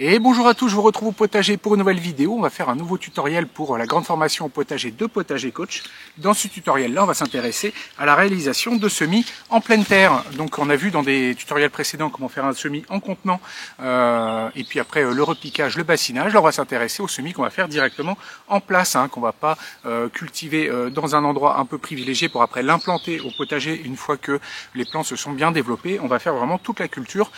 Et bonjour à tous, je vous retrouve au potager pour une nouvelle vidéo. On va faire un nouveau tutoriel pour la grande formation au potager de Potager Coach. Dans ce tutoriel-là, on va s'intéresser à la réalisation de semis en pleine terre. Donc on a vu dans des tutoriels précédents comment faire un semis en contenant et puis après le repiquage, le bassinage. Là on va s'intéresser au semis qu'on va faire directement en place, qu'on va pas cultiver dans un endroit un peu privilégié pour après l'implanter au potager une fois que les plants se sont bien développés. On va faire vraiment toute la culture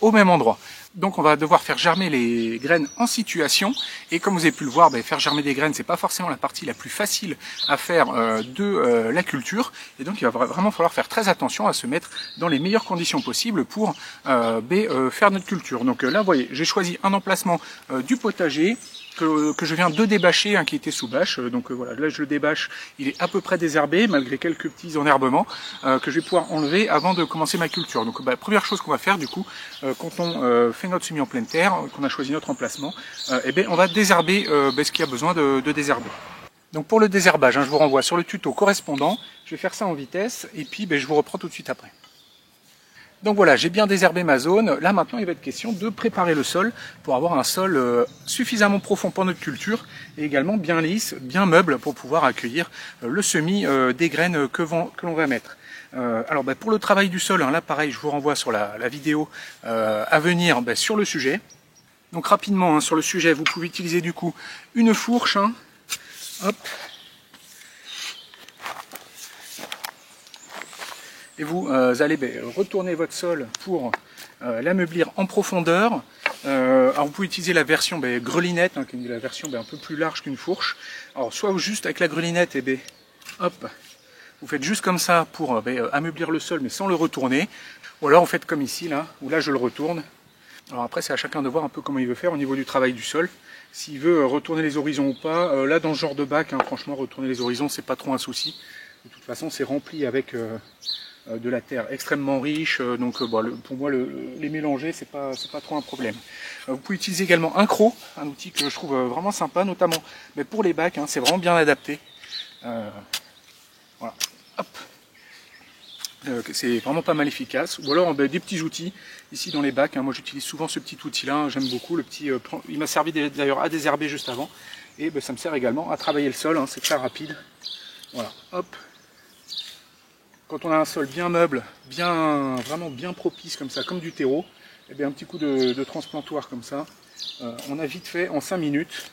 au même endroit. Donc on va devoir faire germer les graines en situation, et comme vous avez pu le voir, faire germer des graines c'est pas forcément la partie la plus facile à faire de la culture, et donc il va vraiment falloir faire très attention à se mettre dans les meilleures conditions possibles pour faire notre culture. Donc là vous voyez, j'ai choisi un emplacement du potager que je viens de débâcher, qui était sous bâche. Donc voilà, là je le débâche, il est à peu près désherbé malgré quelques petits enherbements que je vais pouvoir enlever avant de commencer ma culture. Donc première chose qu'on va faire du coup, quand on fait notre semis en pleine terre, qu'on a choisi notre emplacement, on va désherber ce qu'il y a besoin de désherber. Donc pour le désherbage, je vous renvoie sur le tuto correspondant. Je vais faire ça en vitesse et puis je vous reprends tout de suite après. Donc voilà, j'ai bien désherbé ma zone. Là maintenant, il va être question de préparer le sol pour avoir un sol suffisamment profond pour notre culture et également bien lisse, bien meuble pour pouvoir accueillir le semis des graines que l'on va mettre. Alors pour le travail du sol, là pareil, je vous renvoie sur la vidéo à venir sur le sujet. Donc rapidement, sur le sujet, vous pouvez utiliser du coup une fourche. Hop. Et vous allez retourner votre sol pour l'ameublir en profondeur. Alors vous pouvez utiliser la version grelinette, qui est la version un peu plus large qu'une fourche. Alors soit juste avec la grelinette, hop, vous faites juste comme ça pour ameublir le sol mais sans le retourner. Ou alors vous faites comme ici, là, où là je le retourne. Alors après c'est à chacun de voir un peu comment il veut faire au niveau du travail du sol. S'il veut retourner les horizons ou pas. Là dans ce genre de bac, franchement retourner les horizons c'est pas trop un souci. De toute façon c'est rempli avec de la terre extrêmement riche, donc pour moi les mélanger c'est pas trop un problème. Vous pouvez utiliser également un croc, un outil que je trouve vraiment sympa, notamment pour les bacs, c'est vraiment bien adapté. Voilà, hop. C'est vraiment pas mal efficace. Ou alors des petits outils ici dans les bacs. Moi j'utilise souvent ce petit outil là, j'aime beaucoup le petit. Il m'a servi d'ailleurs à désherber juste avant, et ça me sert également à travailler le sol. C'est très rapide. Voilà, hop. Quand on a un sol bien meuble, vraiment bien propice comme ça, comme du terreau, un petit coup de transplantoir comme ça, on a vite fait en 5 minutes,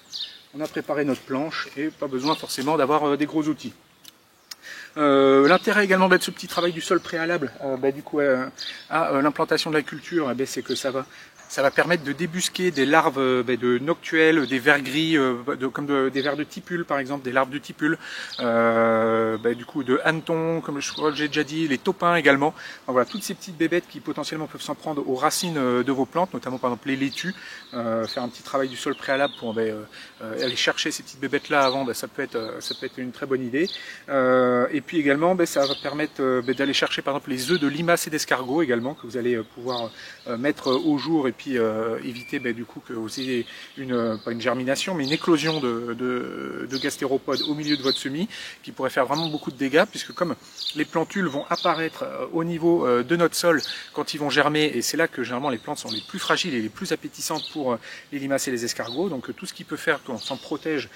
on a préparé notre planche et pas besoin forcément d'avoir des gros outils. L'intérêt également de ce petit travail du sol préalable du coup à l'implantation de la culture, c'est que ça va permettre de débusquer des larves de noctuelles, des vers gris, comme des vers de tipules par exemple, des larves de tipules, du coup de hannetons, comme je crois que j'ai déjà dit, les taupins également. Enfin, voilà, toutes ces petites bébêtes qui potentiellement peuvent s'en prendre aux racines de vos plantes, notamment par exemple les laitues. Faire un petit travail du sol préalable pour aller chercher ces petites bébêtes là avant, ça peut être une très bonne idée. Et puis également ça va permettre d'aller chercher par exemple les œufs de limaces et d'escargots également, que vous allez pouvoir mettre au jour, et puis éviter du coup que vous ayez pas une germination mais une éclosion de gastéropodes au milieu de votre semis, qui pourrait faire vraiment beaucoup de dégâts, puisque comme les plantules vont apparaître au niveau de notre sol quand ils vont germer, et c'est là que généralement les plantes sont les plus fragiles et les plus appétissantes pour les limaces et les escargots, donc tout ce qui peut faire qu'on s'en protège,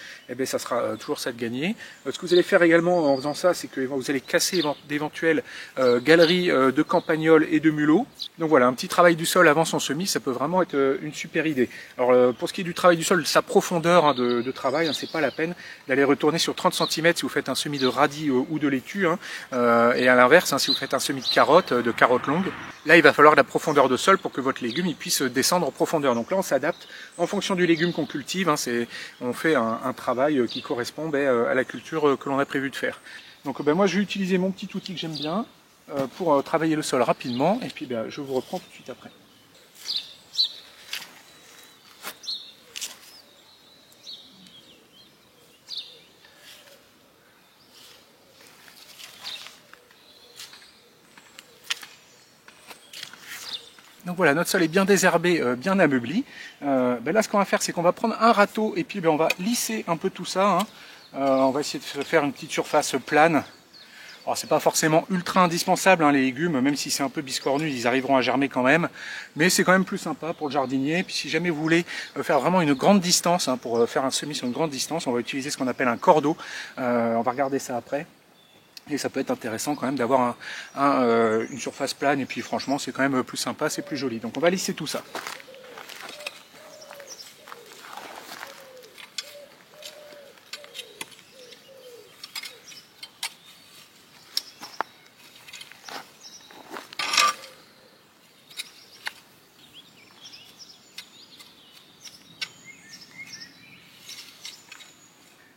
ça sera toujours ça de gagner. Ce que vous allez faire également en faisant ça, c'est que vous allez casser d'éventuelles galeries de campagnols et de mulots. Donc voilà, un petit travail du sol avant son semis, ça peut vraiment être une super idée. Alors pour ce qui est du travail du sol, sa profondeur de travail, c'est pas la peine d'aller retourner sur 30 cm si vous faites un semis de radis ou de laitue, et à l'inverse, si vous faites un semis de carottes longues, là il va falloir de la profondeur de sol pour que votre légume puisse descendre en profondeur. Donc là on s'adapte en fonction du légume qu'on cultive, on fait un travail qui correspond à la culture que l'on a prévu de faire. Donc moi je vais utiliser mon petit outil que j'aime bien pour travailler le sol rapidement, et puis je vous reprends tout de suite après. Donc voilà, notre sol est bien désherbé, bien ameubli. Là ce qu'on va faire, c'est qu'on va prendre un râteau et puis on va lisser un peu tout ça. On va essayer de faire une petite surface plane Alors c'est pas forcément ultra indispensable hein, les légumes, même si c'est un peu biscornu, ils arriveront à germer quand même, mais c'est quand même plus sympa pour le jardinier. Et puis si jamais vous voulez faire vraiment une grande distance, hein, pour faire un semis sur une grande distance, on va utiliser ce qu'on appelle un cordeau. On va regarder ça après. Et ça peut être intéressant quand même d'avoir une surface plane, et puis franchement c'est quand même plus sympa, c'est plus joli. Donc on va lisser tout ça.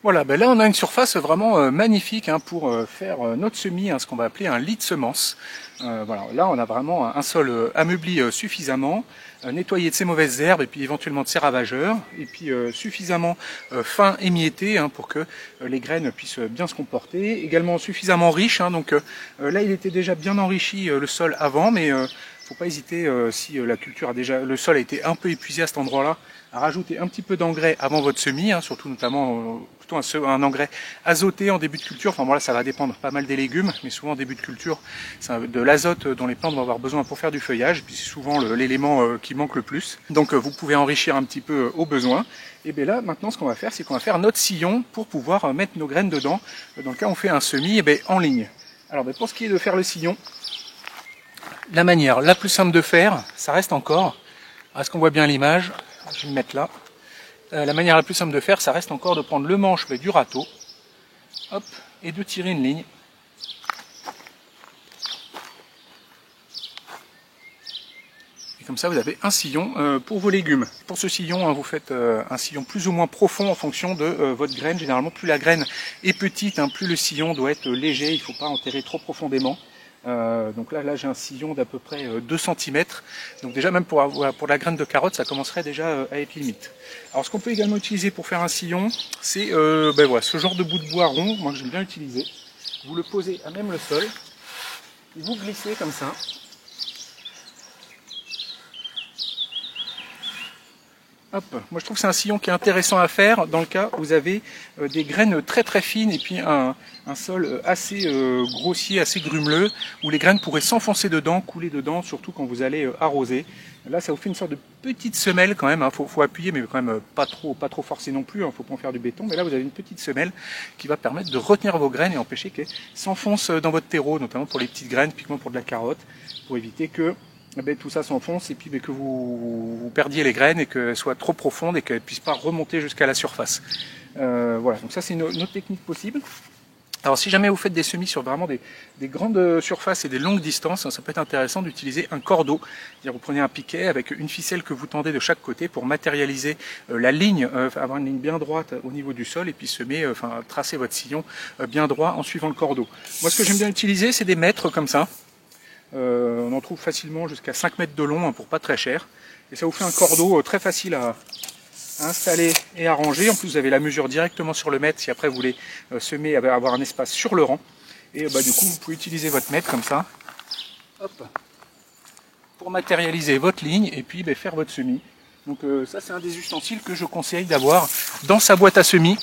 Voilà, ben là on a une surface vraiment magnifique hein, pour faire notre semis, hein, ce qu'on va appeler un lit de semences. Voilà, là on a vraiment un sol ameubli suffisamment, nettoyé de ces mauvaises herbes et puis éventuellement de ces ravageurs, et puis suffisamment fin émietté hein, pour que les graines puissent bien se comporter. Également suffisamment riche, hein, donc là il était déjà bien enrichi le sol avant, mais faut pas hésiter si la culture a déjà, le sol a été un peu épuisé à cet endroit-là, à rajouter un petit peu d'engrais avant votre semis, hein, surtout notamment plutôt un engrais azoté en début de culture. Enfin voilà, ça va dépendre pas mal des légumes, mais souvent en début de culture, c'est de l'azote dont les plantes vont avoir besoin pour faire du feuillage, puis c'est souvent l'élément qui manque le plus. Donc vous pouvez enrichir un petit peu au besoin. Et bien là, maintenant, ce qu'on va faire, c'est qu'on va faire notre sillon pour pouvoir mettre nos graines dedans. Dans le cas où on fait un semis, et bien en ligne. Alors pour ce qui est de faire le sillon, la manière la plus simple de faire, ça reste encore, est-ce qu'on voit bien l'image? Je vais me mettre là. La manière la plus simple de faire, ça reste encore de prendre le manche du râteau, hop, et de tirer une ligne. Et comme ça, vous avez un sillon pour vos légumes. Pour ce sillon, hein, vous faites un sillon plus ou moins profond en fonction de votre graine. Généralement, plus la graine est petite, hein, plus le sillon doit être léger. Il ne faut pas enterrer trop profondément. Donc là j'ai un sillon d'à peu près 2 cm. Donc déjà même pour la graine de carotte, ça commencerait déjà à être limite. Alors ce qu'on peut également utiliser pour faire un sillon, c'est voilà, ce genre de bout de bois rond, moi que j'aime bien utiliser. Vous le posez à même le sol, et vous glissez comme ça. Hop. Moi je trouve que c'est un sillon qui est intéressant à faire dans le cas où vous avez des graines très très fines et puis un sol assez grossier, assez grumeleux, où les graines pourraient s'enfoncer dedans, couler dedans, surtout quand vous allez arroser. Là ça vous fait une sorte de petite semelle quand même, hein. Faut appuyer mais quand même pas trop forcer non plus, hein. Faut pas en faire du béton, mais là vous avez une petite semelle qui va permettre de retenir vos graines et empêcher qu'elles s'enfoncent dans votre terreau, notamment pour les petites graines, typiquement pour de la carotte, pour éviter que tout ça s'enfonce et puis que vous perdiez les graines et qu'elles soient trop profondes et qu'elles ne puissent pas remonter jusqu'à la surface. Voilà, donc ça c'est une autre technique possible. Alors si jamais vous faites des semis sur vraiment des grandes surfaces et des longues distances, ça peut être intéressant d'utiliser un cordeau. C'est-à-dire vous prenez un piquet avec une ficelle que vous tendez de chaque côté pour matérialiser la ligne, avoir une ligne bien droite au niveau du sol et puis semer, tracer votre sillon bien droit en suivant le cordeau. Moi ce que j'aime bien utiliser c'est des mètres comme ça. On en trouve facilement jusqu'à 5 mètres de long, hein, pour pas très cher. Et ça vous fait un cordeau très facile à installer et à ranger. En plus vous avez la mesure directement sur le mètre si après vous voulez semer, avoir un espace sur le rang. Et du coup vous pouvez utiliser votre mètre comme ça, hop, pour matérialiser votre ligne et puis faire votre semis. Donc ça c'est un des ustensiles que je conseille d'avoir dans sa boîte à semis.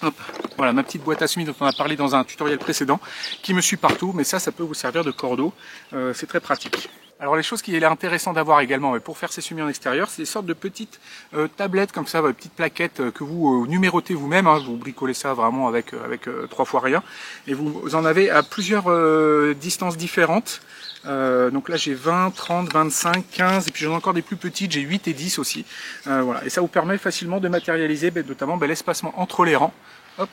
Hop. Voilà ma petite boîte à semis dont on a parlé dans un tutoriel précédent, qui me suit partout, mais ça peut vous servir de cordeau, c'est très pratique. Alors les choses qu'il est intéressant d'avoir également pour faire ces semis en extérieur, c'est des sortes de petites tablettes comme ça, petites plaquettes que vous numérotez vous-même, hein, vous bricolez ça vraiment avec 3 fois rien, et vous en avez à plusieurs distances différentes. Donc là j'ai 20, 30, 25, 15 et puis j'en ai encore des plus petites, j'ai 8 et 10 aussi. Voilà. Et ça vous permet facilement de matérialiser notamment l'espacement entre les rangs. Hop.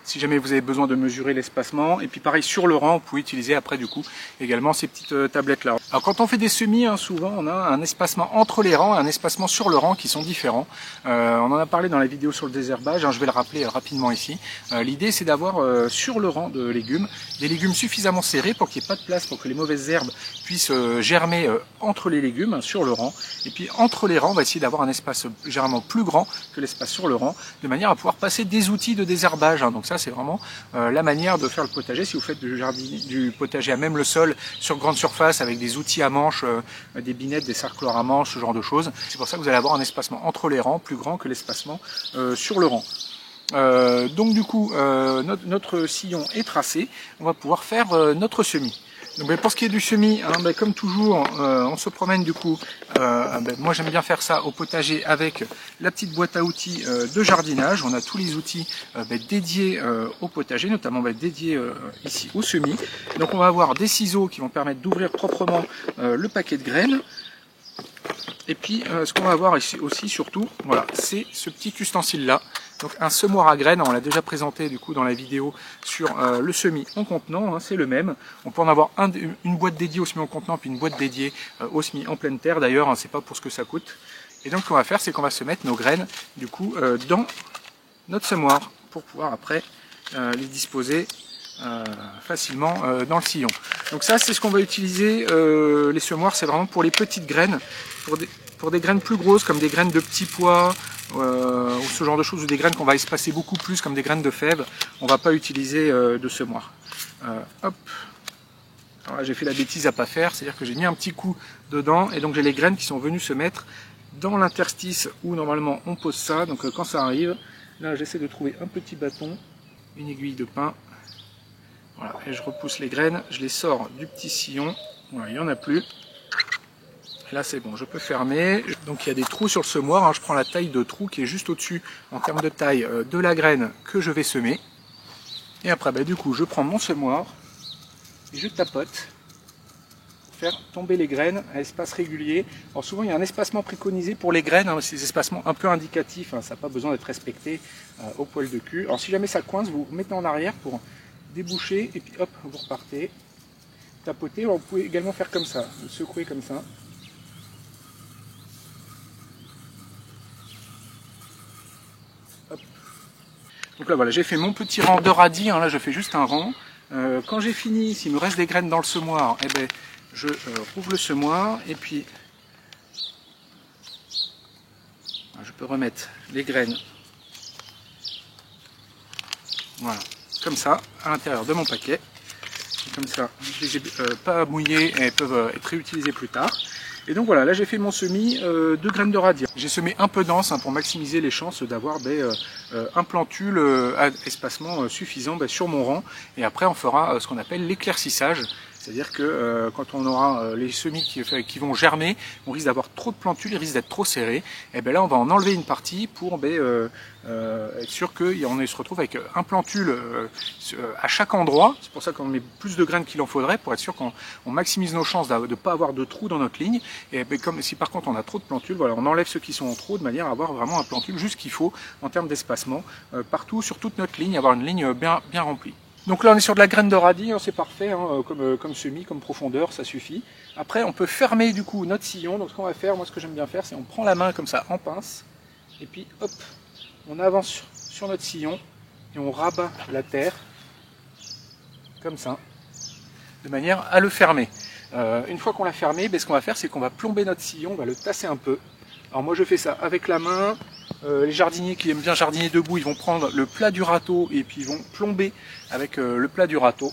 Si jamais vous avez besoin de mesurer l'espacement. Et puis pareil sur le rang, vous pouvez utiliser après du coup également ces petites tablettes là. Alors quand on fait des semis, hein, souvent on a un espacement entre les rangs et un espacement sur le rang qui sont différents. On en a parlé dans la vidéo sur le désherbage, hein, je vais le rappeler rapidement ici. L'idée c'est d'avoir sur le rang de légumes, des légumes suffisamment serrés pour qu'il n'y ait pas de place pour que les mauvaises herbes puissent germer entre les légumes, hein, sur le rang. Et puis entre les rangs, on va essayer d'avoir un espace généralement plus grand que l'espace sur le rang, de manière à pouvoir passer des outils de désherbage, hein. Donc ça c'est vraiment la manière de faire le potager. Si vous faites du potager à même le sol sur grande surface avec des outils à manches, des binettes, des sarcloirs à manches, ce genre de choses, c'est pour ça que vous allez avoir un espacement entre les rangs plus grand que l'espacement sur le rang. Donc du coup, notre sillon est tracé, on va pouvoir faire notre semis. Donc pour ce qui est du semis, hein, comme toujours, on se promène du coup. Moi j'aime bien faire ça au potager avec la petite boîte à outils de jardinage. On a tous les outils dédiés au potager, notamment dédiés ici au semis. Donc on va avoir des ciseaux qui vont permettre d'ouvrir proprement le paquet de graines. Et puis ce qu'on va avoir ici aussi surtout, voilà, c'est ce petit ustensile là. Donc un semoir à graines, on l'a déjà présenté du coup dans la vidéo sur le semis en contenant, hein, c'est le même. On peut en avoir une boîte dédiée au semis en contenant, puis une boîte dédiée au semis en pleine terre. D'ailleurs, hein, c'est pas pour ce que ça coûte. Et donc ce qu'on va faire, c'est qu'on va se mettre nos graines du coup dans notre semoir pour pouvoir après les disposer facilement dans le sillon. Donc ça, c'est ce qu'on va utiliser. Les semoirs, c'est vraiment pour les petites graines, pour des graines plus grosses comme des graines de petits pois ou ce genre de choses, ou des graines qu'on va espacer beaucoup plus comme des graines de fèves. On va pas utiliser de semoir. Hop. Alors là, j'ai fait la bêtise à pas faire, c'est-à-dire que j'ai mis un petit coup dedans et donc j'ai les graines qui sont venues se mettre dans l'interstice où normalement on pose ça. Donc quand ça arrive, là j'essaie de trouver un petit bâton, une aiguille de pin. Voilà, et je repousse les graines, je les sors du petit sillon. Voilà, il n'y en a plus. Et là c'est bon, je peux fermer. Donc il y a des trous sur le semoir, hein. Je prends la taille de trou qui est juste au-dessus en termes de taille de la graine que je vais semer. Et après du coup je prends mon semoir et je tapote pour faire tomber les graines à espace régulier. Alors souvent il y a un espacement préconisé pour les graines, hein, c'est des espacements un peu indicatifs, hein, ça n'a pas besoin d'être respecté au poil de cul. Alors si jamais ça coince, vous vous mettez en arrière pour déboucher et puis hop, vous repartez. Tapoter, alors vous pouvez également faire comme ça, vous secouez comme ça. Hop. Donc là voilà, j'ai fait mon petit rang de radis, hein, là je fais juste un rang. Quand j'ai fini, s'il me reste des graines dans le semoir, eh ben, je rouvre le semoir et puis je peux remettre les graines, voilà, comme ça, à l'intérieur de mon paquet. Comme ça, je les ai pas mouillées et elles peuvent être réutilisées plus tard. Et donc voilà, là j'ai fait mon semis de graines de radis. J'ai semé un peu dense hein, pour maximiser les chances d'avoir un plantule à espacement suffisant sur mon rang. Et après on fera ce qu'on appelle l'éclaircissage. C'est-à-dire que quand on aura les semis qui vont germer, on risque d'avoir trop de plantules, ils risquent d'être trop serrés. Et bien là, on va en enlever une partie pour être sûr qu'on se retrouve avec un plantule à chaque endroit. C'est pour ça qu'on met plus de graines qu'il en faudrait, pour être sûr qu'on maximise nos chances de ne pas avoir de trous dans notre ligne. Et bien, comme si par contre on a trop de plantules, voilà, on enlève ceux qui sont en trop de manière à avoir vraiment un plantule juste qu'il faut en termes d'espacement partout sur toute notre ligne, avoir une ligne bien remplie. Donc là on est sur de la graine de radis, hein, c'est parfait, hein, comme semis, comme profondeur, ça suffit. Après on peut fermer du coup notre sillon, donc ce qu'on va faire, moi ce que j'aime bien faire, c'est on prend la main comme ça en pince, et puis hop, on avance sur notre sillon, et on rabat la terre, comme ça, de manière à le fermer. Une fois qu'on l'a fermé, ce qu'on va faire, c'est qu'on va plomber notre sillon, on va le tasser un peu. Alors moi je fais ça avec la main. Les jardiniers qui aiment bien jardiner debout, ils vont prendre le plat du râteau et puis ils vont plomber avec le plat du râteau.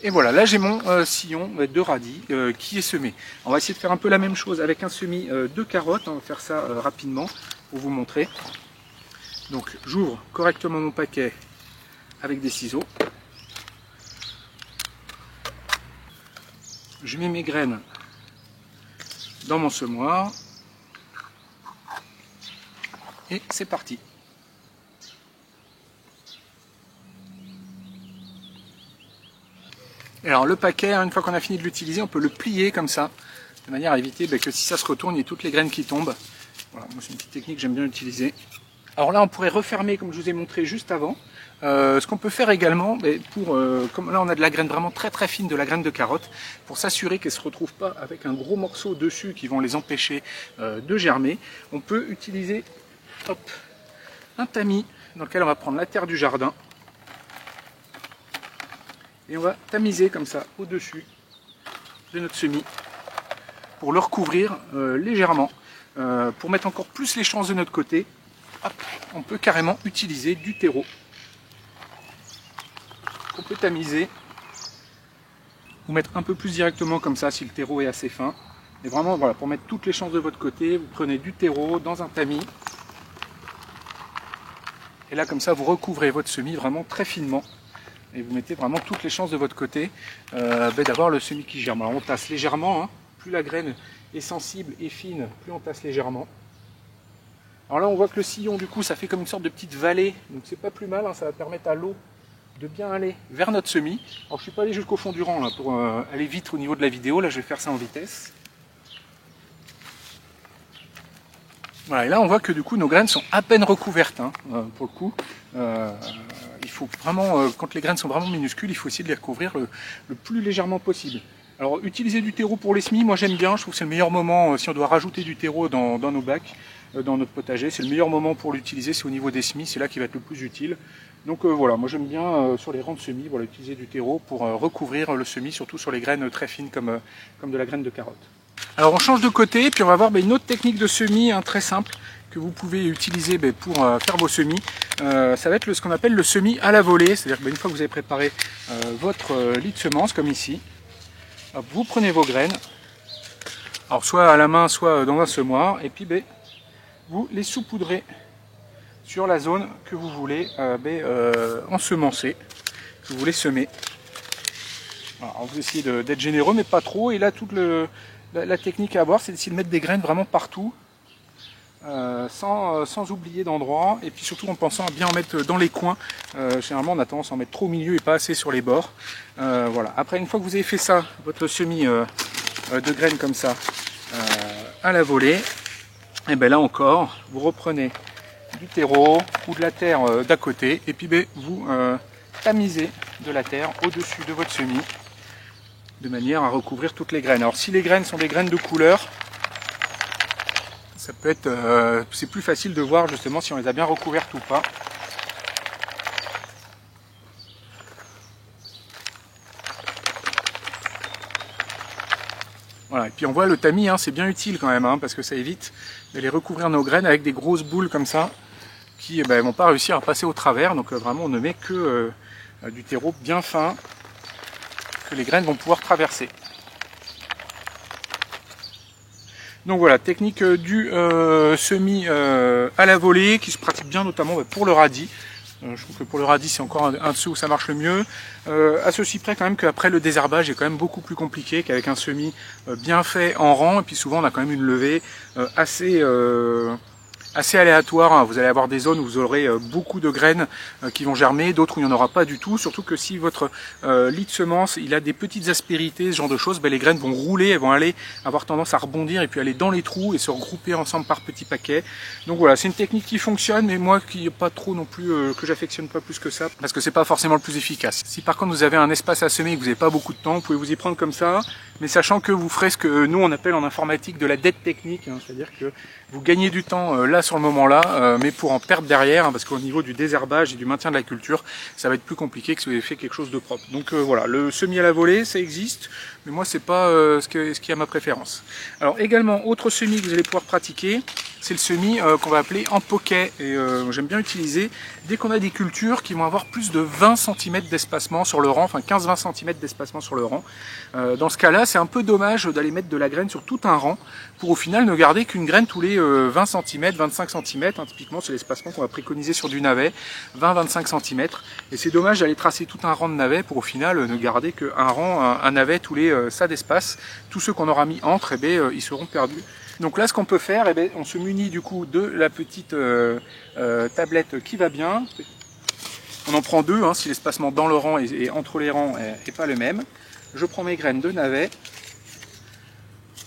Et voilà, là j'ai mon sillon de radis qui est semé. On va essayer de faire un peu la même chose avec un semis de carottes. On va faire ça rapidement pour vous montrer. Donc j'ouvre correctement mon paquet avec des ciseaux. Je mets mes graines dans mon semoir et c'est parti. Et alors le paquet, une fois qu'on a fini de l'utiliser, on peut le plier comme ça, de manière à éviter que si ça se retourne, il y ait toutes les graines qui tombent. Voilà, moi c'est une petite technique que j'aime bien utiliser. Alors là on pourrait refermer comme je vous ai montré juste avant. Ce qu'on peut faire également, comme là on a de la graine vraiment très fine, de la graine de carotte, pour s'assurer qu'elle ne se retrouve pas avec un gros morceau dessus qui vont les empêcher de germer, on peut utiliser un tamis dans lequel on va prendre la terre du jardin et on va tamiser comme ça au-dessus de notre semis pour le recouvrir légèrement. Pour mettre encore plus les chances de notre côté, on peut carrément utiliser du terreau. On peut tamiser ou mettre un peu plus directement comme ça si le terreau est assez fin. Et vraiment, voilà, pour mettre toutes les chances de votre côté, vous prenez du terreau dans un tamis. Et là, comme ça, vous recouvrez votre semis vraiment très finement. Et vous mettez vraiment toutes les chances de votre côté d'avoir le semis qui germe. Alors on tasse légèrement, hein. Plus la graine est sensible et fine, plus on tasse légèrement. Alors là, on voit que le sillon, du coup, ça fait comme une sorte de petite vallée. Donc c'est pas plus mal, hein, ça va permettre à l'eau de bien aller vers notre semis. Alors je suis pas allé jusqu'au fond du rang là, pour aller vite au niveau de la vidéo. Là, je vais faire ça en vitesse. Voilà, et là on voit que du coup nos graines sont à peine recouvertes, hein, pour le coup. Il faut vraiment, quand les graines sont vraiment minuscules, il faut essayer de les recouvrir le plus légèrement possible. Alors utiliser du terreau pour les semis, moi j'aime bien, je trouve que c'est le meilleur moment, si on doit rajouter du terreau dans nos bacs, dans notre potager, c'est le meilleur moment pour l'utiliser, c'est au niveau des semis, c'est là qu'il va être le plus utile. Donc voilà, moi j'aime bien sur les rangs de semis, voilà, utiliser du terreau pour recouvrir le semis, surtout sur les graines très fines comme de la graine de carotte. Alors on change de côté, puis on va voir une autre technique de semis très simple que vous pouvez utiliser pour faire vos semis. Ça va être ce qu'on appelle le semis à la volée, c'est-à-dire qu'une fois que vous avez préparé votre lit de semences, comme ici, hop, vous prenez vos graines, alors soit à la main, soit dans un semoir, et puis vous les saupoudrez sur la zone que vous voulez ensemencer, que vous voulez semer. Alors vous essayez d'être généreux, mais pas trop, et là toute la technique à avoir, c'est d'essayer de mettre des graines vraiment partout, sans oublier d'endroit, et puis surtout en pensant à bien en mettre dans les coins. Généralement on a tendance à en mettre trop au milieu et pas assez sur les bords. Voilà. Après, une fois que vous avez fait ça, votre semis de graines comme ça, à la volée, et bien là encore, vous reprenez du terreau ou de la terre d'à côté, et puis vous tamisez de la terre au-dessus de votre semis, de manière à recouvrir toutes les graines. Alors si les graines sont des graines de couleur, ça peut être, c'est plus facile de voir justement si on les a bien recouvertes ou pas. Voilà, et puis on voit le tamis, hein, c'est bien utile quand même, hein, parce que ça évite d'aller recouvrir nos graines avec des grosses boules comme ça, qui ne vont pas réussir à passer au travers. Donc vraiment on ne met que du terreau bien fin, que les graines vont pouvoir traverser. Donc voilà, technique du semis à la volée qui se pratique bien notamment pour le radis. Je trouve que pour le radis c'est encore un de ceux où ça marche le mieux. À ceci près quand même qu'après le désherbage est quand même beaucoup plus compliqué qu'avec un semis bien fait en rang. Et puis souvent on a quand même une levée assez aléatoire, hein. Vous allez avoir des zones où vous aurez beaucoup de graines qui vont germer, d'autres où il n'y en aura pas du tout, surtout que si votre lit de semences il a des petites aspérités, ce genre de choses, les graines vont rouler, elles vont avoir tendance à rebondir et puis aller dans les trous et se regrouper ensemble par petits paquets. Donc voilà, c'est une technique qui fonctionne, mais moi qui pas trop non plus, que j'affectionne pas plus que ça, parce que c'est pas forcément le plus efficace. Si par contre vous avez un espace à semer et que vous n'avez pas beaucoup de temps, vous pouvez vous y prendre comme ça, mais sachant que vous ferez ce que nous on appelle en informatique de la dette technique, hein, c'est-à-dire que vous gagnez du temps là sur le moment là, mais pour en perdre derrière, hein, parce qu'au niveau du désherbage et du maintien de la culture, ça va être plus compliqué que si vous avez fait quelque chose de propre. Donc voilà, le semis à la volée, ça existe, mais moi c'est pas ce qui a ma préférence. Alors également, autre semis que vous allez pouvoir pratiquer, c'est le semis qu'on va appeler en poquet, et j'aime bien utiliser dès qu'on a des cultures qui vont avoir plus de 20 cm d'espacement sur le rang, enfin 15-20 cm d'espacement sur le rang. Dans ce cas-là, c'est un peu dommage d'aller mettre de la graine sur tout un rang, pour au final ne garder qu'une graine tous les 20 cm, 25 cm, hein, typiquement c'est l'espacement qu'on va préconiser sur du navet, 20-25 cm, et c'est dommage d'aller tracer tout un rang de navet pour au final ne garder qu'un rang, un navet tous les ça d'espace. Tous ceux qu'on aura mis entre, ils seront perdus. Donc là, ce qu'on peut faire, on se munit du coup de la petite tablette qui va bien. On en prend deux, hein, si l'espacement dans le rang et entre les rangs n'est pas le même. Je prends mes graines de navet,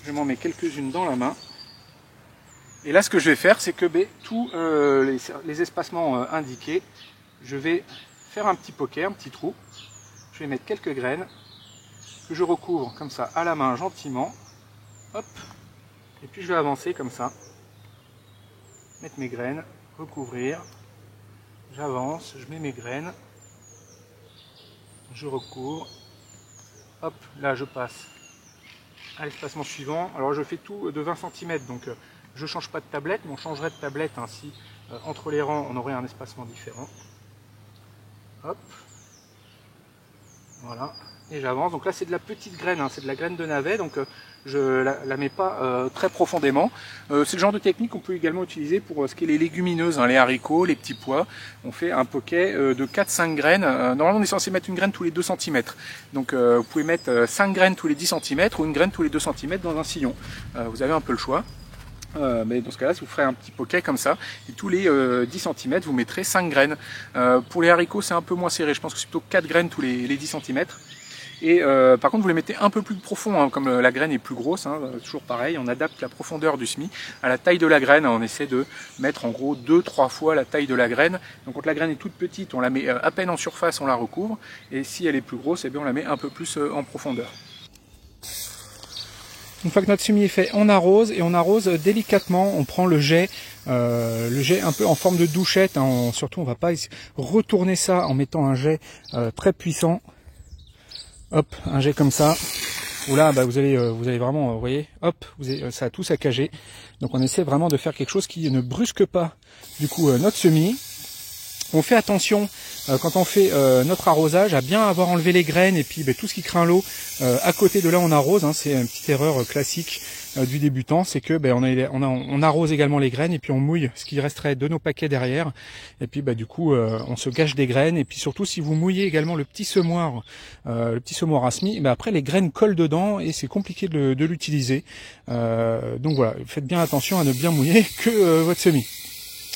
je m'en mets quelques-unes dans la main. Et là, ce que je vais faire, c'est que tous les espacements indiqués, je vais faire un petit poquet, un petit trou. Je vais mettre quelques graines que je recouvre comme ça à la main gentiment. Hop. Et puis je vais avancer comme ça, mettre mes graines, recouvrir, j'avance, je mets mes graines, je recouvre, hop, là je passe à l'espacement suivant. Alors je fais tout de 20 cm, donc je ne change pas de tablette, mais on changerait de tablette ainsi, entre les rangs on aurait un espacement différent. Hop, voilà, et j'avance. Donc là c'est de la petite graine, hein, c'est de la graine de navet, donc je la mets pas très profondément. C'est le genre de technique qu'on peut également utiliser pour ce qui est les légumineuses, hein, les haricots, les petits pois. On fait un poquet de 4-5 graines. Normalement on est censé mettre une graine tous les 2 cm. Donc vous pouvez mettre 5 graines tous les 10 cm ou une graine tous les 2 cm dans un sillon. Vous avez un peu le choix. Mais dans ce cas-là, si vous ferez un petit poquet comme ça, et tous les 10 cm, vous mettrez 5 graines. Pour les haricots, c'est un peu moins serré. Je pense que c'est plutôt 4 graines tous les 10 cm. Et par contre, vous les mettez un peu plus profond, hein, comme la graine est plus grosse, hein, toujours pareil, on adapte la profondeur du semis à la taille de la graine. On essaie de mettre en gros 2-3 fois la taille de la graine. Donc quand la graine est toute petite, on la met à peine en surface, on la recouvre. Et si elle est plus grosse, eh bien, on la met un peu plus en profondeur. Une fois que notre semis est fait, on arrose et on arrose délicatement. On prend le jet un peu en forme de douchette. Hein. Surtout, on va pas retourner ça en mettant un jet très puissant. Hop, un jet comme ça. Où là, bah, vous allez vraiment, vous voyez, hop, ça a tout saccagé. Donc, on essaie vraiment de faire quelque chose qui ne brusque pas du coup notre semis. On fait attention quand on fait notre arrosage à bien avoir enlevé les graines et puis tout ce qui craint l'eau à côté de là on arrose, hein, c'est une petite erreur classique du débutant, c'est que on arrose également les graines et puis on mouille ce qui resterait de nos paquets derrière et puis du coup on se gâche des graines et puis surtout si vous mouillez également le petit semoir à semis, après les graines collent dedans et c'est compliqué de l'utiliser. Donc voilà, faites bien attention à ne bien mouiller que votre semis.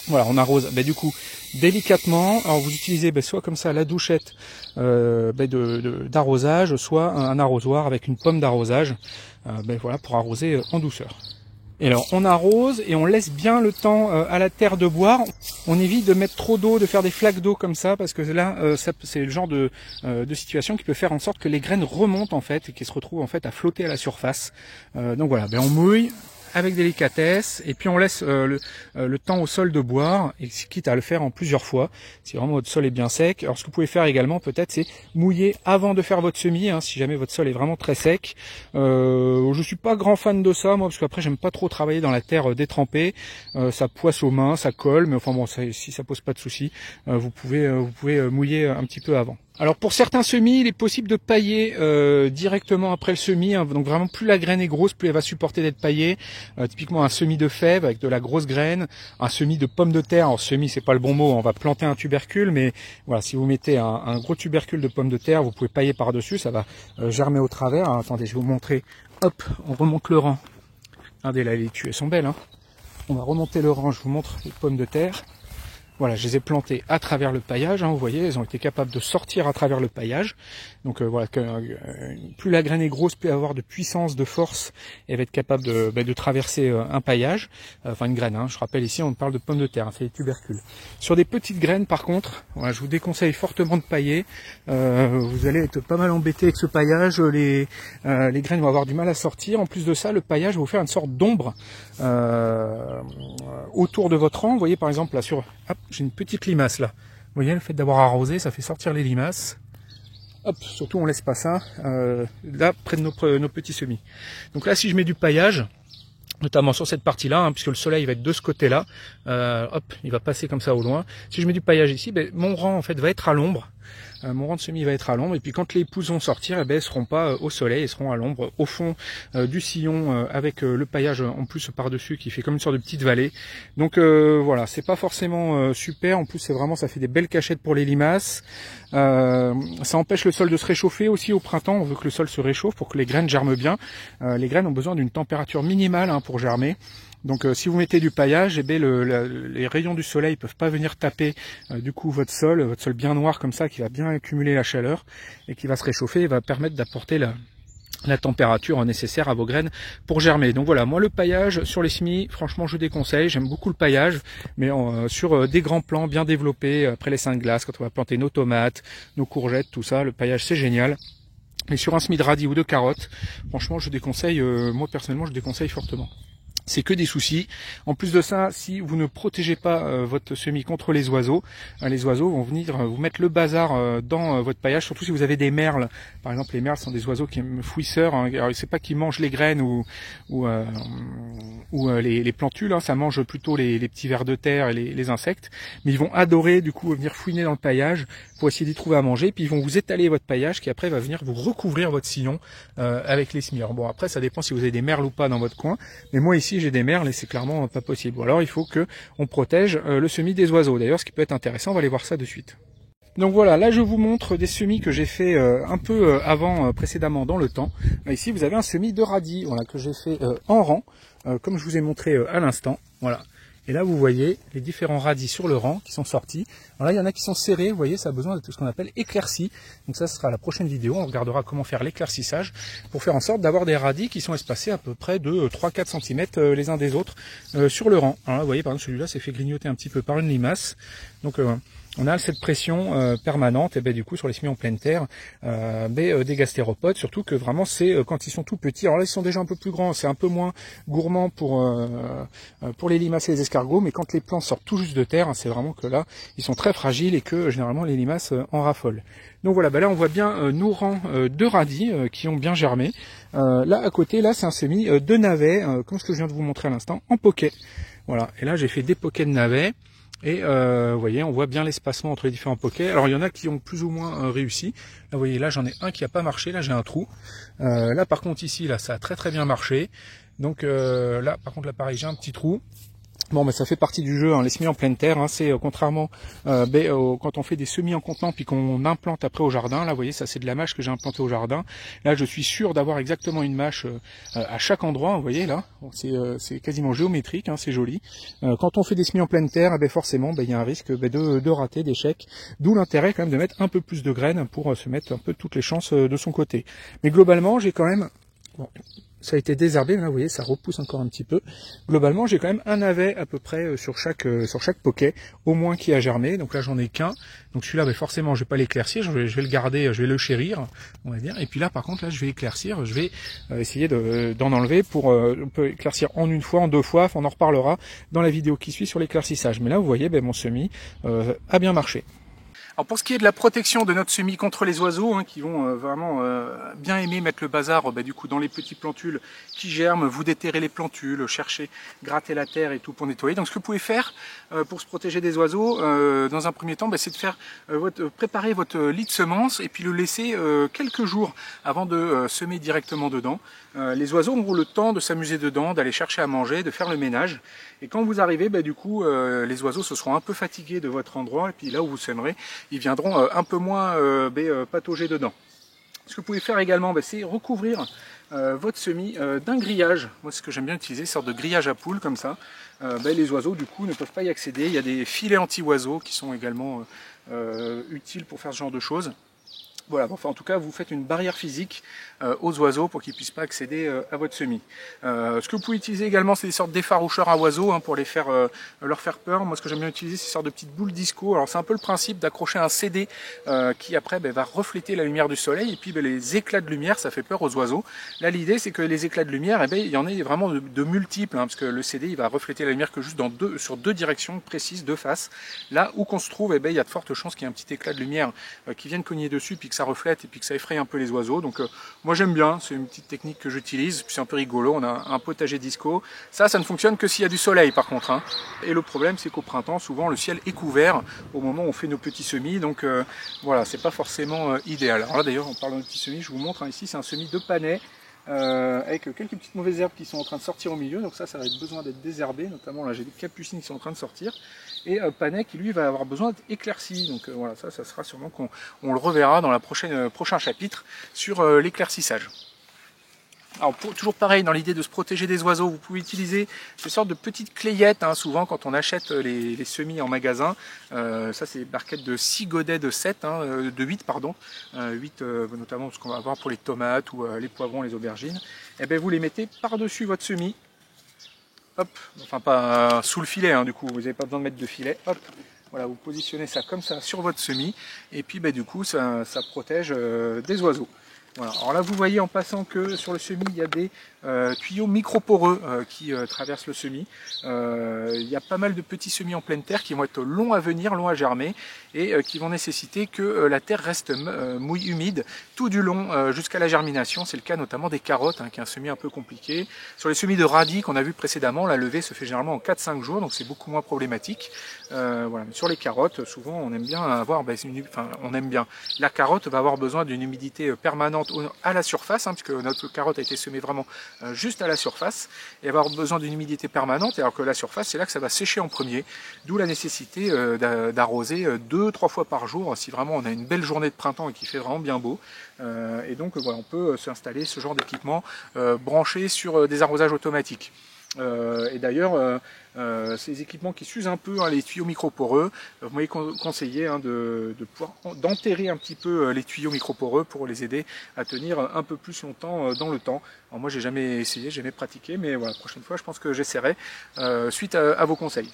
Voilà, on arrose du coup délicatement. Alors vous utilisez soit comme ça la douchette d'arrosage, soit un arrosoir avec une pomme d'arrosage, voilà, pour arroser en douceur. Et alors on arrose et on laisse bien le temps à la terre de boire. On évite de mettre trop d'eau, de faire des flaques d'eau comme ça, parce que là c'est le genre de situation qui peut faire en sorte que les graines remontent en fait et qui se retrouvent en fait à flotter à la surface. Donc voilà, on mouille avec délicatesse et puis on laisse le temps au sol de boire, et quitte à le faire en plusieurs fois si vraiment votre sol est bien sec. Alors ce que vous pouvez faire également peut-être c'est mouiller avant de faire votre semis, hein, si jamais votre sol est vraiment très sec. Je suis pas grand fan de ça moi, parce qu'après j'aime pas trop travailler dans la terre détrempée, ça poisse aux mains, ça colle, mais enfin bon, si ça pose pas de soucis, vous pouvez mouiller un petit peu avant. Alors pour certains semis, il est possible de pailler directement après le semis, hein. Donc vraiment plus la graine est grosse, plus elle va supporter d'être paillée. Typiquement un semis de fèves avec de la grosse graine, un semis de pommes de terre. Alors semis c'est pas le bon mot, on va planter un tubercule, mais voilà, si vous mettez un gros tubercule de pommes de terre, vous pouvez pailler par-dessus, ça va germer au travers. Alors, attendez, je vais vous montrer. Hop, on remonte le rang. Regardez là, les tuées sont belles, hein. On va remonter le rang, je vous montre les pommes de terre. Voilà, je les ai plantées à travers le paillage, hein, vous voyez, elles ont été capables de sortir à travers le paillage. Donc voilà, plus la graine est grosse, plus elle va avoir de puissance, de force, et elle va être capable de traverser un paillage, enfin une graine, hein. Je rappelle ici, on parle de pommes de terre, hein, c'est des tubercules. Sur des petites graines par contre, voilà, je vous déconseille fortement de pailler, vous allez être pas mal embêté avec ce paillage, les graines vont avoir du mal à sortir. En plus de ça, le paillage va vous faire une sorte d'ombre autour de votre rang. Vous voyez par exemple là sur... Hop, j'ai une petite limace là. Vous voyez, le fait d'avoir arrosé, ça fait sortir les limaces. Hop, surtout on laisse pas ça là près de nos petits semis. Donc là, si je mets du paillage, notamment sur cette partie-là, hein, puisque le soleil va être de ce côté-là, hop, il va passer comme ça au loin. Si je mets du paillage ici, mon rang en fait va être à l'ombre. Mon rang de semis va être à l'ombre, et puis quand les pousses vont sortir, elles seront pas au soleil, elles seront à l'ombre, au fond du sillon, avec le paillage en plus par-dessus qui fait comme une sorte de petite vallée. Donc voilà, c'est pas forcément super. En plus, ça fait des belles cachettes pour les limaces. Ça empêche le sol de se réchauffer aussi au printemps. On veut que le sol se réchauffe pour que les graines germent bien. Les graines ont besoin d'une température minimale, hein, pour germer. Donc si vous mettez du paillage, les rayons du soleil peuvent pas venir taper du coup votre sol bien noir comme ça, qui va bien accumuler la chaleur et qui va se réchauffer et va permettre d'apporter la température nécessaire à vos graines pour germer. Donc voilà, moi le paillage sur les semis, franchement je déconseille, j'aime beaucoup le paillage, mais sur des grands plants bien développés, après les seins de glace, quand on va planter nos tomates, nos courgettes, tout ça, le paillage c'est génial. Mais sur un semis de radis ou de carottes, franchement je déconseille, moi personnellement je déconseille fortement. c'est que des soucis. En plus de ça, si vous ne protégez pas votre semis contre les oiseaux vont venir vous mettre le bazar dans votre paillage, surtout si vous avez des merles. Par exemple, les merles sont des oiseaux qui aiment fouisseurs. Hein. Alors, c'est pas qu'ils mangent les graines ou les plantules, hein. Ça mange plutôt les petits vers de terre et les insectes. Mais ils vont adorer du coup venir fouiner dans le paillage pour essayer d'y trouver à manger. Puis ils vont vous étaler votre paillage qui après va venir vous recouvrir votre sillon avec les semis. Alors bon, après ça dépend si vous avez des merles ou pas dans votre coin. Mais moi ici j'ai des merles et c'est clairement pas possible. Ou alors il faut que on protège le semis des oiseaux. D'ailleurs, ce qui peut être intéressant, on va aller voir ça de suite. Donc voilà, là je vous montre des semis que j'ai fait un peu avant, précédemment dans le temps. Ici vous avez un semis de radis, voilà, que j'ai fait en rang, comme je vous ai montré à l'instant. Voilà. Et là vous voyez les différents radis sur le rang qui sont sortis. Alors là il y en a qui sont serrés, vous voyez, ça a besoin de ce qu'on appelle éclairci. Donc ça ce sera la prochaine vidéo, on regardera comment faire l'éclaircissage pour faire en sorte d'avoir des radis qui sont espacés à peu près de 3-4 cm les uns des autres sur le rang. Alors là vous voyez par exemple celui-là s'est fait grignoter un petit peu par une limace. Donc on a cette pression permanente et du coup sur les semis en pleine terre des gastéropodes, surtout que vraiment c'est quand ils sont tout petits. Alors là ils sont déjà un peu plus grands, c'est un peu moins gourmand pour les limaces et les escargots, mais quand les plants sortent tout juste de terre, hein, c'est vraiment que là ils sont très fragiles et que généralement les limaces en raffolent. Donc voilà, là on voit bien nos rangs de radis qui ont bien germé. Là à côté, là c'est un semis de navets, comme ce que je viens de vous montrer à l'instant, en poquet. Voilà, et là j'ai fait des poquets de navets. Et vous voyez, on voit bien l'espacement entre les différents poquets. Alors il y en a qui ont plus ou moins réussi. Là vous voyez, là j'en ai un qui a pas marché, là j'ai un trou. Là par contre ici, là ça a très bien marché. Donc là par contre là pareil, j'ai un petit trou. Bon, ça fait partie du jeu, hein, les semis en pleine terre, hein, c'est contrairement quand on fait des semis en contenant puis qu'on implante après au jardin. Là, vous voyez, ça c'est de la mâche que j'ai implantée au jardin. Là, je suis sûr d'avoir exactement une mâche à chaque endroit. Vous voyez là, c'est quasiment géométrique, hein, c'est joli. Quand on fait des semis en pleine terre, forcément, il y a un risque de rater, d'échec. D'où l'intérêt quand même de mettre un peu plus de graines pour se mettre un peu toutes les chances de son côté. Mais globalement, j'ai quand même... Bon, ça a été désherbé, là vous voyez, ça repousse encore un petit peu. Globalement, j'ai quand même un navet à peu près sur chaque poquet, au moins qui a germé. Donc là, j'en ai qu'un. Donc celui-là, forcément, je vais pas l'éclaircir, je vais le garder, je vais le chérir, on va dire. Et puis là, par contre, là, je vais éclaircir, je vais essayer d'en enlever pour, on peut éclaircir en une fois, en deux fois, on en reparlera dans la vidéo qui suit sur l'éclaircissage. Mais là, vous voyez, mon semis a bien marché. Alors pour ce qui est de la protection de notre semis contre les oiseaux, hein, qui vont vraiment bien aimer mettre le bazar du coup dans les petits plantules qui germent, vous déterrez les plantules, chercher, gratter la terre et tout pour nettoyer. Donc ce que vous pouvez faire pour se protéger des oiseaux, dans un premier temps, c'est de faire préparer votre lit de semences et puis le laisser quelques jours avant de semer directement dedans. Les oiseaux auront le temps de s'amuser dedans, d'aller chercher à manger, de faire le ménage. Et quand vous arrivez, du coup, les oiseaux se seront un peu fatigués de votre endroit et puis là où vous sèmerez, ils viendront un peu moins patauger dedans. Ce que vous pouvez faire également, c'est recouvrir votre semis d'un grillage. Moi, ce que j'aime bien utiliser, une sorte de grillage à poules comme ça. Les oiseaux, du coup, ne peuvent pas y accéder. Il y a des filets anti-oiseaux qui sont également utiles pour faire ce genre de choses. Voilà, en tout cas, vous faites une barrière physique aux oiseaux pour qu'ils ne puissent pas accéder à votre semis. Ce que vous pouvez utiliser également, c'est des sortes d'effaroucheurs à oiseaux pour leur faire peur. Moi, ce que j'aime bien utiliser, c'est des sortes de petites boules disco. Alors, c'est un peu le principe d'accrocher un CD qui, après, va refléter la lumière du soleil. Et puis, les éclats de lumière, ça fait peur aux oiseaux. Là, l'idée, c'est que les éclats de lumière, il y en a vraiment de multiples, parce que le CD, il va refléter la lumière que juste sur deux directions précises, deux faces. Là où qu'on se trouve, il y a de fortes chances qu'il y ait un petit éclat de lumière qui vienne cogner dessus, puis que ça reflète et puis que ça effraie un peu les oiseaux. Donc moi j'aime bien, c'est une petite technique que j'utilise, puis c'est un peu rigolo, on a un potager disco. Ça ne fonctionne que s'il y a du soleil par contre. Et le problème c'est qu'au printemps, souvent le ciel est couvert au moment où on fait nos petits semis, donc voilà, c'est pas forcément idéal. Alors là d'ailleurs, en parlant de petits semis, je vous montre, ici c'est un semis de panais, avec quelques petites mauvaises herbes qui sont en train de sortir au milieu, donc ça va être besoin d'être désherbé, notamment là j'ai des capucines qui sont en train de sortir, et panais qui lui va avoir besoin d'être éclairci, donc voilà, ça sera sûrement qu'on le reverra dans la prochain chapitre sur l'éclaircissage. Alors toujours pareil, dans l'idée de se protéger des oiseaux, vous pouvez utiliser ces sortes de petites clayettes, souvent quand on achète les semis en magasin. Ça c'est des barquettes de 6 godets de 7, de 8 pardon, 8 notamment ce qu'on va avoir pour les tomates ou les poivrons, les aubergines. Et vous les mettez par-dessus votre semis. Hop, enfin pas sous le filet, du coup, vous n'avez pas besoin de mettre de filet. Hop, voilà, vous positionnez ça comme ça sur votre semis, et puis du coup ça protège des oiseaux. Voilà. Alors là, vous voyez en passant que sur le semis, il y a des tuyaux microporeux qui traversent le semis. Il y a pas mal de petits semis en pleine terre qui vont être longs à venir, longs à germer, et qui vont nécessiter que la terre reste mouille humide tout du long jusqu'à la germination. C'est le cas notamment des carottes, qui est un semis un peu compliqué. Sur les semis de radis qu'on a vu précédemment, la levée se fait généralement en 4-5 jours, donc c'est beaucoup moins problématique. Voilà. Mais sur les carottes, souvent on aime bien avoir, la carotte va avoir besoin d'une humidité permanente à la surface, puisque notre carotte a été semée vraiment juste à la surface, et avoir besoin d'une humidité permanente, alors que la surface, c'est là que ça va sécher en premier, d'où la nécessité d'arroser 2-3 fois par jour, si vraiment on a une belle journée de printemps et qu'il fait vraiment bien beau. Et donc voilà, on peut s'installer ce genre d'équipement branché sur des arrosages automatiques. Et d'ailleurs, ces équipements qui s'usent un peu, les tuyaux microporeux, vous m'avez conseillé de pouvoir d'enterrer un petit peu les tuyaux microporeux pour les aider à tenir un peu plus longtemps dans le temps. Alors moi j'ai jamais essayé, j'ai jamais pratiqué, mais voilà, la prochaine fois je pense que j'essaierai suite à vos conseils.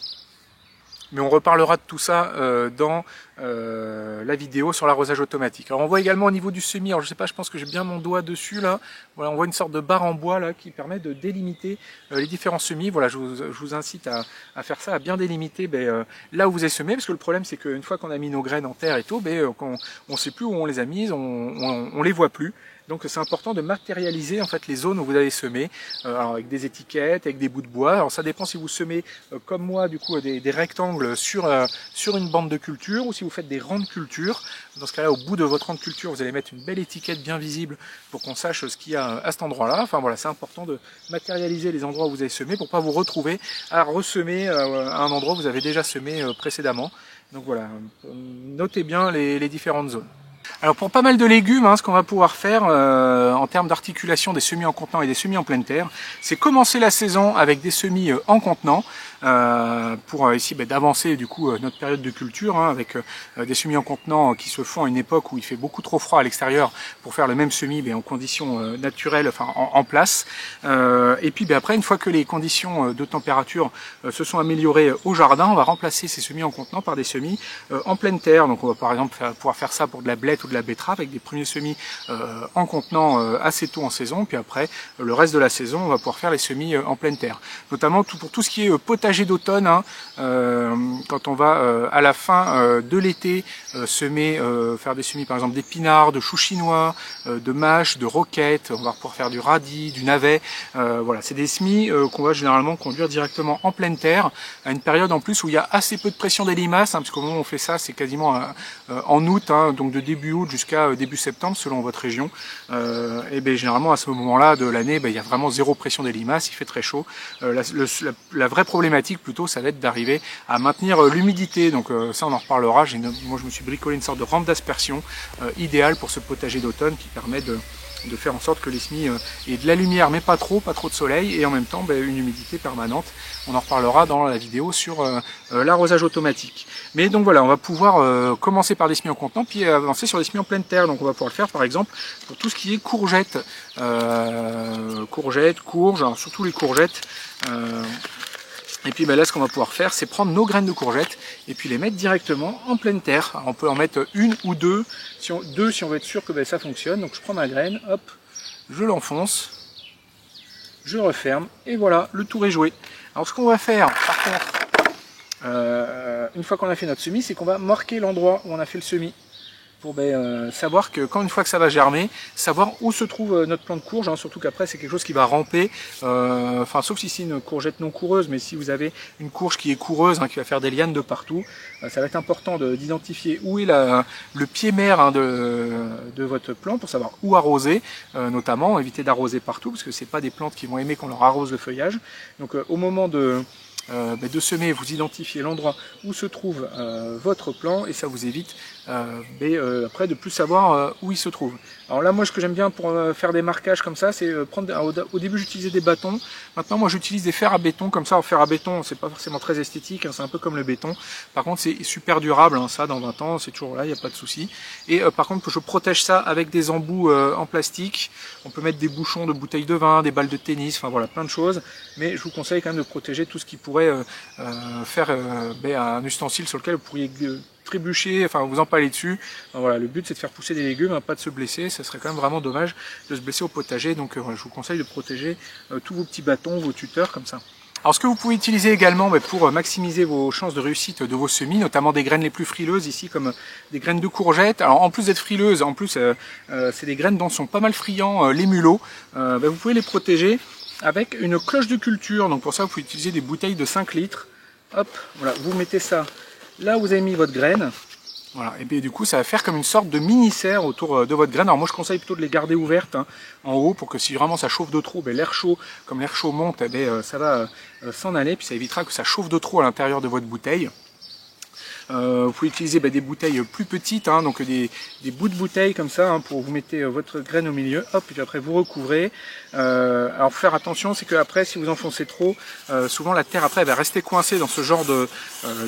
Mais on reparlera de tout ça dans la vidéo sur l'arrosage automatique. Alors on voit également au niveau du semis, alors je sais pas, je pense que j'ai bien mon doigt dessus là, voilà, on voit une sorte de barre en bois là qui permet de délimiter les différents semis. Voilà, je vous incite à faire ça, à bien délimiter là où vous avez semé, parce que le problème c'est qu'une fois qu'on a mis nos graines en terre et tout, on sait plus où on les a mises, on les voit plus. Donc c'est important de matérialiser en fait les zones où vous avez semé, alors avec des étiquettes, avec des bouts de bois. Alors ça dépend si vous semez comme moi du coup des rectangles sur une bande de culture, ou si vous faites des rangs de culture. Dans ce cas-là, au bout de votre rang de culture, vous allez mettre une belle étiquette bien visible pour qu'on sache ce qu'il y a à cet endroit-là. Enfin voilà, c'est important de matérialiser les endroits où vous avez semé pour pas vous retrouver à ressemer à un endroit où vous avez déjà semé précédemment. Donc voilà, notez bien les différentes zones. Alors pour pas mal de légumes, ce qu'on va pouvoir faire en termes d'articulation des semis en contenant et des semis en pleine terre, c'est commencer la saison avec des semis en contenant pour essayer d'avancer du coup notre période de culture avec des semis en contenant qui se font à une époque où il fait beaucoup trop froid à l'extérieur pour faire le même semis en conditions naturelles, enfin en place. Et puis après, une fois que les conditions de température se sont améliorées au jardin, on va remplacer ces semis en contenant par des semis en pleine terre. Donc on va par exemple pouvoir faire ça pour de la blette ou de la betterave avec des premiers semis en contenant assez tôt en saison, puis après le reste de la saison on va pouvoir faire les semis en pleine terre, notamment pour tout ce qui est potager d'automne, quand on va à la fin de l'été semer, faire des semis par exemple d'épinards, de choux chinois, de mâches, de roquettes, on va pouvoir faire du radis, du navet, voilà, c'est des semis qu'on va généralement conduire directement en pleine terre à une période en plus où il y a assez peu de pression des limaces, parce qu'au moment où on fait ça c'est quasiment en août, donc de début août jusqu'à début septembre selon votre région, et généralement à ce moment-là de l'année il y a vraiment zéro pression des limaces, il fait très chaud. La vraie problématique plutôt ça va être d'arriver à maintenir l'humidité, donc ça on en reparlera. Moi je me suis bricolé une sorte de rampe d'aspersion idéale pour ce potager d'automne qui permet de faire en sorte que les semis aient de la lumière mais pas trop de soleil, et en même temps une humidité permanente. On en reparlera dans la vidéo sur l'arrosage automatique. Mais donc voilà, on va pouvoir commencer par des semis en contenant puis avancer sur des semis en pleine terre. Donc on va pouvoir le faire par exemple pour tout ce qui est courgettes, courges, alors surtout les courgettes. Et puis là ce qu'on va pouvoir faire c'est prendre nos graines de courgettes et puis les mettre directement en pleine terre. Alors, on peut en mettre une ou deux, si on veut être sûr que ça fonctionne. Donc je prends ma graine, hop, je l'enfonce, je referme et voilà, le tour est joué. Alors ce qu'on va faire par contre, une fois qu'on a fait notre semis, c'est qu'on va marquer l'endroit où on a fait le semis, pour savoir que une fois que ça va germer, savoir où se trouve notre plant de courge, surtout qu'après c'est quelque chose qui va ramper, sauf si c'est une courgette non coureuse, mais si vous avez une courge qui est coureuse, qui va faire des lianes de partout, ça va être important d'identifier où est le pied mère de votre plant pour savoir où arroser, notamment éviter d'arroser partout parce que c'est pas des plantes qui vont aimer qu'on leur arrose le feuillage. Donc au moment de semer, vous identifiez l'endroit où se trouve votre plant et ça vous évite après de plus savoir où il se trouve. Alors là moi ce que j'aime bien pour faire des marquages comme ça, c'est au début j'utilisais des bâtons, maintenant moi j'utilise des fers à béton comme ça. En fer à béton c'est pas forcément très esthétique, c'est un peu comme le béton, par contre c'est super durable, ça dans 20 ans c'est toujours là, il n'y a pas de souci. Et par contre je protège ça avec des embouts en plastique, on peut mettre des bouchons de bouteilles de vin, des balles de tennis, enfin voilà plein de choses, mais je vous conseille quand même de protéger tout ce qui pourrait faire un ustensile sur lequel vous pourriez trébucher, enfin vous empaler dessus. Donc, voilà, le but c'est de faire pousser des légumes, hein, pas de se blesser. Ça serait quand même vraiment dommage de se blesser au potager. Donc voilà, je vous conseille de protéger tous vos petits bâtons, vos tuteurs comme ça. Alors ce que vous pouvez utiliser également pour maximiser vos chances de réussite de vos semis, notamment des graines les plus frileuses ici comme des graines de courgettes. Alors en plus d'être frileuses, en plus c'est des graines dont sont pas mal friands les mulots. Vous pouvez les protéger avec une cloche de culture. Donc pour ça vous pouvez utiliser des bouteilles de 5 litres. Hop, voilà, vous mettez ça là où vous avez mis votre graine. Voilà, et bien du coup ça va faire comme une sorte de mini serre autour de votre graine. Alors moi je conseille plutôt de les garder ouvertes en haut pour que si vraiment ça chauffe de trop, l'air chaud, comme l'air chaud monte, ça va s'en aller, puis ça évitera que ça chauffe de trop à l'intérieur de votre bouteille. Vous pouvez utiliser des bouteilles plus petites, donc des bouts de bouteilles comme ça, pour vous mettez votre graine au milieu, hop, et puis après vous recouvrez. Alors faut faire attention, c'est que après si vous enfoncez trop, souvent la terre après elle va rester coincée dans ce genre de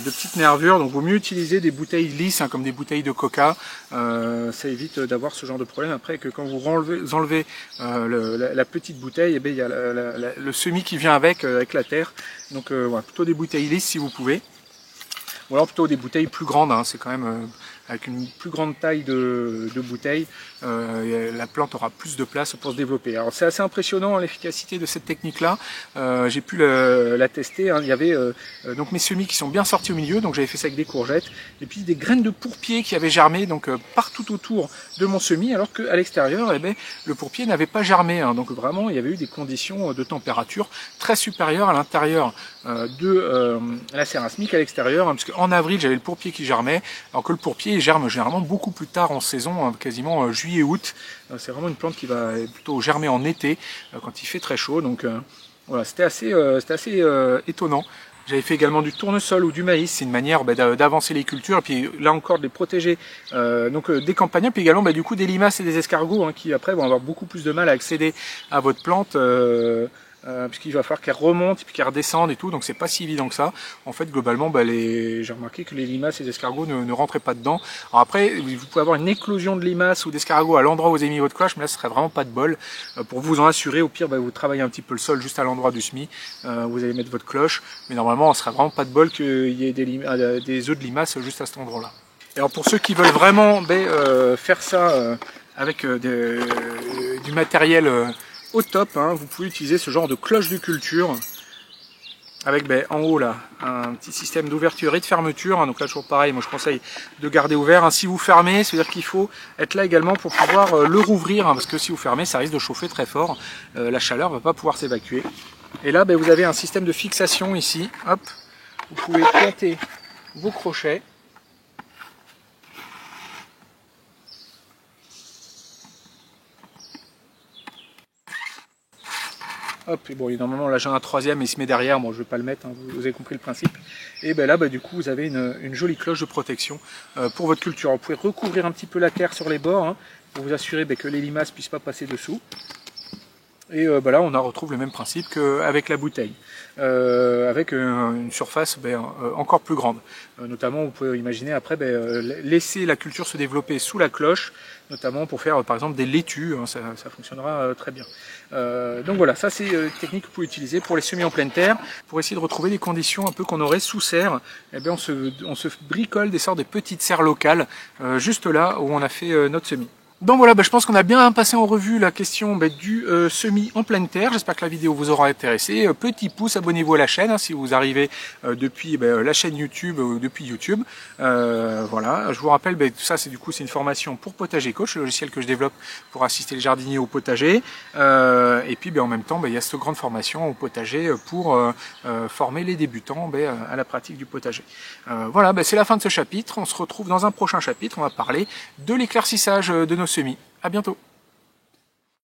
petites nervures, donc vaut mieux utiliser des bouteilles lisses, comme des bouteilles de coca. Ça évite d'avoir ce genre de problème après, que quand vous enlevez la petite bouteille, il y a le semis qui vient avec la terre. Donc voilà, plutôt des bouteilles lisses si vous pouvez. Ou alors plutôt des bouteilles plus grandes, c'est quand même avec une plus grande taille de bouteille, la plante aura plus de place pour se développer. Alors c'est assez impressionnant l'efficacité de cette technique-là. J'ai pu la tester. Il y avait donc mes semis qui sont bien sortis au milieu, donc j'avais fait ça avec des courgettes, et puis des graines de pourpier qui avaient germé donc partout autour de mon semis, alors qu'à l'extérieur, le pourpier n'avait pas germé. Donc vraiment, il y avait eu des conditions de température très supérieures à l'intérieur de la cérasmique à l'extérieur, parce qu'en avril j'avais le pourpier qui germait, alors que le pourpier germe généralement beaucoup plus tard en saison, quasiment juillet-août. C'est vraiment une plante qui va plutôt germer en été, quand il fait très chaud. Donc voilà, c'était assez étonnant. J'avais fait également du tournesol ou du maïs, c'est une manière d'avancer les cultures, et puis là encore de les protéger des campagnols, puis également du coup des limaces et des escargots, qui après vont avoir beaucoup plus de mal à accéder à votre plante, puisqu'il va falloir qu'elle remonte puis qu'elle redescende et tout, donc c'est pas si évident que ça. En fait globalement j'ai remarqué que les limaces et les escargots ne rentraient pas dedans. Alors après vous pouvez avoir une éclosion de limaces ou d'escargots à l'endroit où vous avez mis votre cloche, mais là ce serait vraiment pas de bol. Pour vous en assurer, au pire vous travaillez un petit peu le sol juste à l'endroit du semis, vous allez mettre votre cloche, mais normalement ce serait vraiment pas de bol qu'il y ait des œufs de limaces juste à cet endroit là. Et alors pour ceux qui veulent vraiment faire ça avec du matériel au top, vous pouvez utiliser ce genre de cloche de culture avec en haut là un petit système d'ouverture et de fermeture. Donc là toujours pareil, moi je conseille de garder ouvert. Si vous fermez, c'est à dire qu'il faut être là également pour pouvoir le rouvrir, parce que si vous fermez, ça risque de chauffer très fort, la chaleur va pas pouvoir s'évacuer. Et là vous avez un système de fixation ici, hop, vous pouvez planter vos crochets. Hop, et bon, normalement là j'ai un troisième et il se met derrière, bon je vais pas le mettre, vous avez compris le principe. Et là du coup vous avez une jolie cloche de protection pour votre culture. Vous pouvez recouvrir un petit peu la terre sur les bords, pour vous assurer que les limaces puissent pas passer dessous. Et là on retrouve le même principe qu'avec la bouteille, avec une surface encore plus grande. Notamment vous pouvez imaginer après laisser la culture se développer sous la cloche, notamment pour faire par exemple des laitues, ça fonctionnera très bien. Donc voilà, ça c'est une technique que vous pouvez utiliser pour les semis en pleine terre, pour essayer de retrouver des conditions un peu qu'on aurait sous serre. On se bricole des sortes de petites serres locales, juste là où on a fait notre semis. Donc voilà, je pense qu'on a bien passé en revue la question du semis en pleine terre. J'espère que la vidéo vous aura intéressé. Petit pouce, abonnez-vous à la chaîne si vous arrivez depuis la chaîne YouTube ou depuis YouTube. Voilà, je vous rappelle, tout ça c'est une formation pour Potager Coach, le logiciel que je développe pour assister les jardiniers au potager. Et puis en même temps, il y a cette grande formation au potager pour former les débutants à la pratique du potager. Voilà, c'est la fin de ce chapitre. On se retrouve dans un prochain chapitre. On va parler de l'éclaircissage de nos semis. À bientôt.